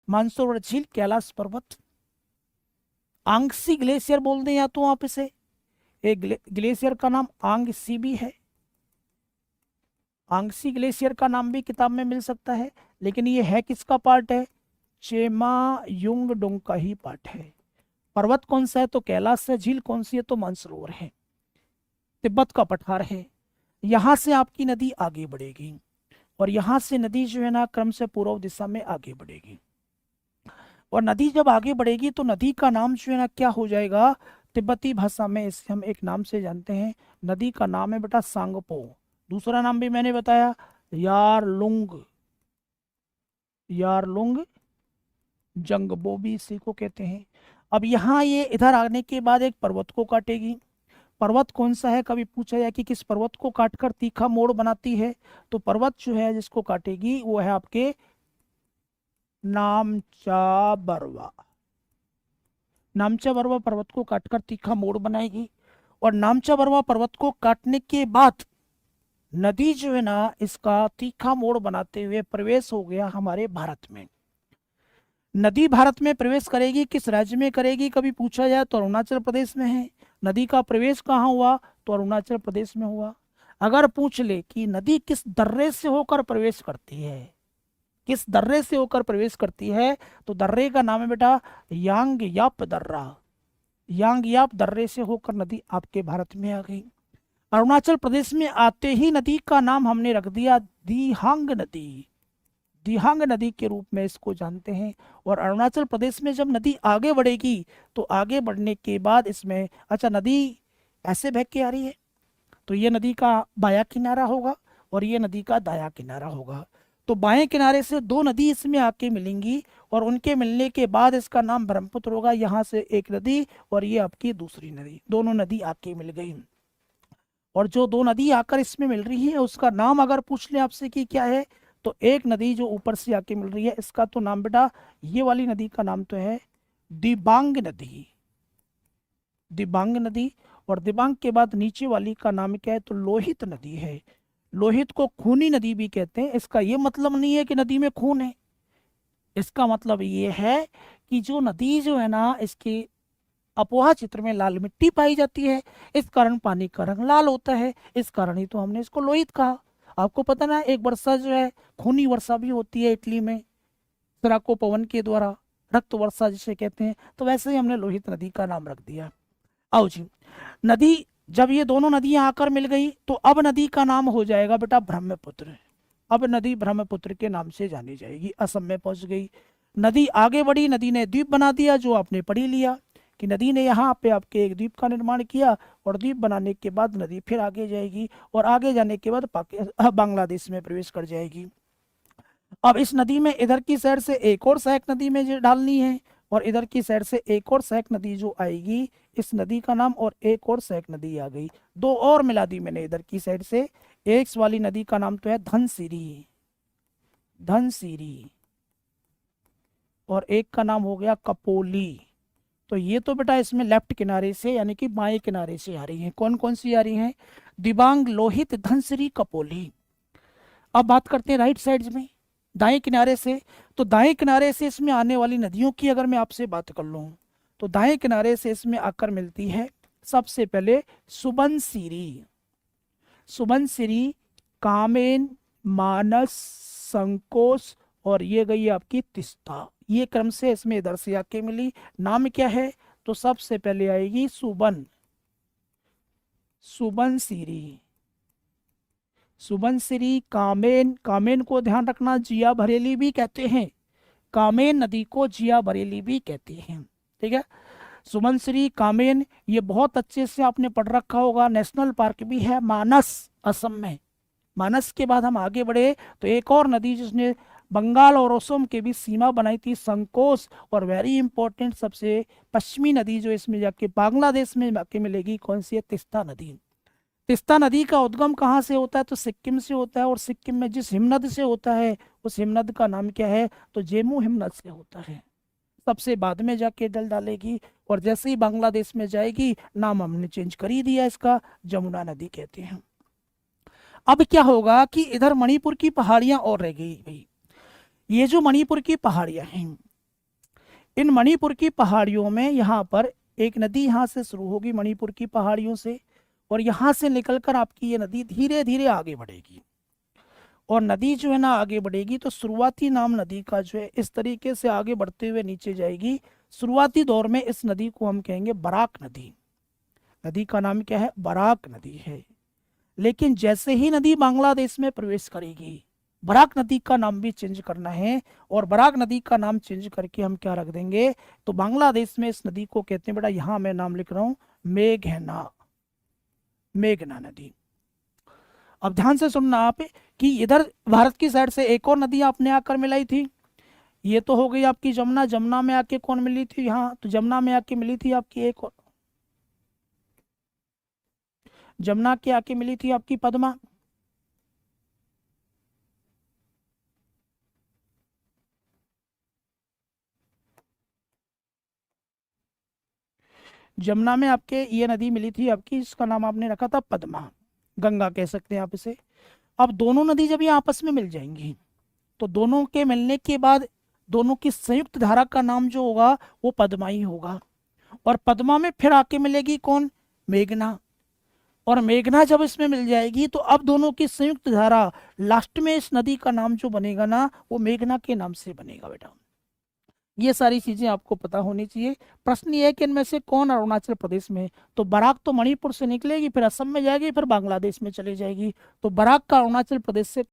मानसरोवर झील, कैलाश पर्वत, आंगसी ग्लेशियर बोल दें या तो आप इसे, एक ग्लेशियर का नाम आंगसी भी है, आंगसी ग्लेशियर का नाम भी किताब में मिल सकता है, लेकिन ये है किसका पार्ट है, चेमा युंगडोंग का ही पार्ट है। पर्वत कौन सा है, तो कैलाश है। झील कौन सी है, तो मानसरोवर है। तिब्बत का पठार है। यहां से आपकी नदी आगे बढ़ेगी और यहां से नदी जो है ना क्रम से पूर्व दिशा में आगे बढ़ेगी। और नदी जब आगे बढ़ेगी तो नदी का नाम जो है ना क्या हो जाएगा, तिब्बती भाषा में इसे हम एक नाम से जानते हैं। नदी का नाम है बेटा सांगपो। दूसरा नाम भी मैंने बताया, यारलुंग, यारलुंग जंगबो भी इसी को कहते हैं। अब यहाँ ये इधर आने के बाद एक पर्वत को काटेगी। पर्वत कौन सा है, कभी पूछा जाए कि किस पर्वत को काटकर तीखा मोड़ बनाती है, तो पर्वत जो है जिसको काटेगी वो है आपके नामचा बरवा। नामचा बरवा पर्वत को काटकर तीखा मोड़ बनाएगी। और नामचा बरवा पर्वत को काटने के बाद नदी जो है ना इसका तीखा मोड़ बनाते हुए प्रवेश हो गया हमारे भारत में। नदी भारत में प्रवेश करेगी, किस राज्य में करेगी, कभी पूछा जाए तो अरुणाचल प्रदेश में है। नदी का प्रवेश कहाँ हुआ, तो अरुणाचल प्रदेश में हुआ। अगर पूछ ले कि नदी किस दर्रे से होकर प्रवेश करती है, किस दर्रे से होकर प्रवेश करती है, तो दर्रे का नाम है बेटा यांग याप दर्रा। यांग याप दर्रे से होकर नदी आपके भारत में आ गई। अरुणाचल प्रदेश में आते ही नदी का नाम हमने रख दिया दिहांग नदी। दिहांग नदी के रूप में इसको जानते हैं। और अरुणाचल प्रदेश में जब नदी आगे बढ़ेगी तो आगे बढ़ने के बाद इसमें, अच्छा नदी ऐसे बह के आ रही है तो ये नदी का बायां किनारा होगा और ये नदी का दायां किनारा होगा। तो बाएं किनारे से दो नदी इसमें आके मिलेंगी और उनके मिलने के बाद इसका नाम ब्रह्मपुत्र होगा। यहाँ से एक नदी और ये आपकी दूसरी नदी, दोनों नदी आके मिल गई। और जो दो नदी आकर इसमें मिल रही है उसका नाम अगर पूछ ले आपसे कि क्या है, तो एक नदी जो ऊपर से आके मिल रही है इसका तो नाम बेटा, ये वाली नदी का नाम तो है दिबांग नदी। दिबांग नदी। और दिबांग के बाद नीचे वाली का नाम क्या है, तो लोहित नदी है। लोहित को खूनी नदी भी कहते हैं। इसका ये मतलब नहीं है कि नदी में खून है, इसका मतलब ये है कि जो नदी जो है ना इसकी अपोहा चित्र में लाल मिट्टी पाई जाती है, इस कारण पानी का रंग लाल होता है, इस कारण ही तो हमने इसको लोहित कहा। आपको पता ना एक वर्षा जो है खूनी वर्षा भी होती है इटली में, सराको पवन के द्वारा, रक्त वर्षा जिसे कहते हैं। तो वैसे ही हमने लोहित नदी का नाम रख दिया। आओ जी, नदी जब ये दोनों नदियां आकर मिल गई तो अब नदी का नाम हो जाएगा बेटा ब्रह्मपुत्र। अब नदी ब्रह्मपुत्र के नाम से जानी जाएगी। असम में पहुंच गई, नदी आगे बढ़ी, नदी ने द्वीप बना दिया, जो आपने पढ़ ही लिया कि नदी ने यहाँ पे आपके एक द्वीप का निर्माण किया और द्वीप बनाने के बाद नदी फिर आगे जाएगी और आगे जाने के बाद बांग्लादेश में प्रवेश कर जाएगी। अब इस नदी में इधर की साइड से एक और सहायक नदी में जो डालनी है और इधर की साइड से एक और सहायक नदी जो आएगी, इस नदी का नाम, और एक और सहायक नदी आ गई, दो और मिला दी मैंने इधर की साइड से। एक वाली नदी का नाम तो है धनसिरी, धनसिरी, और एक का नाम हो गया कपोली। तो ये तो बेटा इसमें लेफ्ट किनारे से यानी कि बाएं किनारे से आ रही हैं। कौन कौन सी आ रही हैं, दिबांग, लोहित, धनसिरी, कपोली। अब बात करते हैं राइट साइड में, दाएं किनारे से। तो दाएं किनारे से इसमें आने वाली नदियों की अगर मैं आपसे बात कर लूं तो दाएं किनारे से इसमें आकर मिलती है सबसे पहले सुबनसिरी, सुबनसिरी, कामेन, मानस, संकोच, और ये गई आपकी तिस्ता। ये क्रम से इसमें इधर से आके मिली। नाम क्या है, तो सबसे पहले आएगी सुबन, सुबनसिरी, सुबनसिरी, कामेन, कामेन को ध्यान रखना जिया बरेली भी कहते हैं, कामेन नदी को जिया बरेली भी कहते हैं, ठीक है। सुबनसिरी, कामेन, ये बहुत अच्छे से आपने पढ़ रखा होगा। नेशनल पार्क भी है मानस, असम में। मानस के बाद हम आगे बढ़े तो एक और नदी जिसने बंगाल और असम के बीच सीमा बनाई थी, संकोच, और वेरी इंपॉर्टेंट सबसे पश्चिमी नदी जो इसमें जाके बांग्लादेश में जाके मिलेगी, कौन सी है, तिस्ता नदी। तिस्ता नदी का उद्गम कहाँ से होता है, तो सिक्किम से होता है। और सिक्किम में जिस हिमनद से होता है उस हिमनद का नाम क्या है, तो जेमू हिमनद से होता है। सबसे बाद में जाके डल डालेगी और जैसे ही बांग्लादेश में जाएगी नाम हमने चेंज कर ही दिया इसका, जमुना नदी कहते हैं। अब क्या होगा कि इधर मणिपुर की पहाड़ियां और रह गई भाई। ये जो मणिपुर की पहाड़ियां हैं इन मणिपुर की पहाड़ियों में यहाँ पर एक नदी यहाँ से शुरू होगी मणिपुर की पहाड़ियों से, और यहाँ से निकलकर आपकी ये नदी धीरे धीरे आगे बढ़ेगी। और नदी जो है ना आगे बढ़ेगी तो शुरुआती नाम नदी का जो है इस तरीके से आगे बढ़ते हुए नीचे जाएगी। शुरुआती दौर में इस नदी को हम कहेंगे बराक नदी। नदी का नाम क्या है? बराक नदी है। लेकिन जैसे ही नदी बांग्लादेश में प्रवेश करेगी, बराक नदी का नाम भी चेंज करना है, और बराक नदी का नाम चेंज करके हम क्या रख देंगे, तो बांग्लादेश में इस नदी को कहते हैं, बेटा यहां मैं नाम लिख रहा हूं मेघना, मेघना नदी। अब ध्यान से सुनना आप कि इधर भारत की साइड से एक और नदी आपने आकर मिलाई थी। ये तो हो गई आपकी जमुना। जमुना में आके कौन मिली थी? यहाँ तो जमुना में आके मिली थी आपकी एक और, जमुना के आके मिली थी आपकी पद्मा। जमुना में आपके ये नदी मिली थी आपकी, इसका नाम आपने रखा था पद्मा, गंगा कह सकते हैं आप इसे। अब दोनों नदी जब ये आपस में मिल जाएंगी तो दोनों के मिलने के बाद दोनों की संयुक्त धारा का नाम जो होगा वो पद्मा ही होगा। और पद्मा में फिर आके मिलेगी कौन? मेघना। और मेघना जब इसमें मिल जाएगी तो अब दोनों की संयुक्त धारा, लास्ट में इस नदी का नाम जो बनेगा ना वो मेघना के नाम से बनेगा बेटा। ये सारी चीजें आपको पता होनी चाहिए। प्रश्न ये है कि इनमें से कौन अरुणाचल प्रदेश में है? तो बराक तो मणिपुर से निकलेगी, फिर असम में जाएगी, फिर बांग्लादेश में चली जाएगी। तो बराक का अरुणाचल प्रदेश से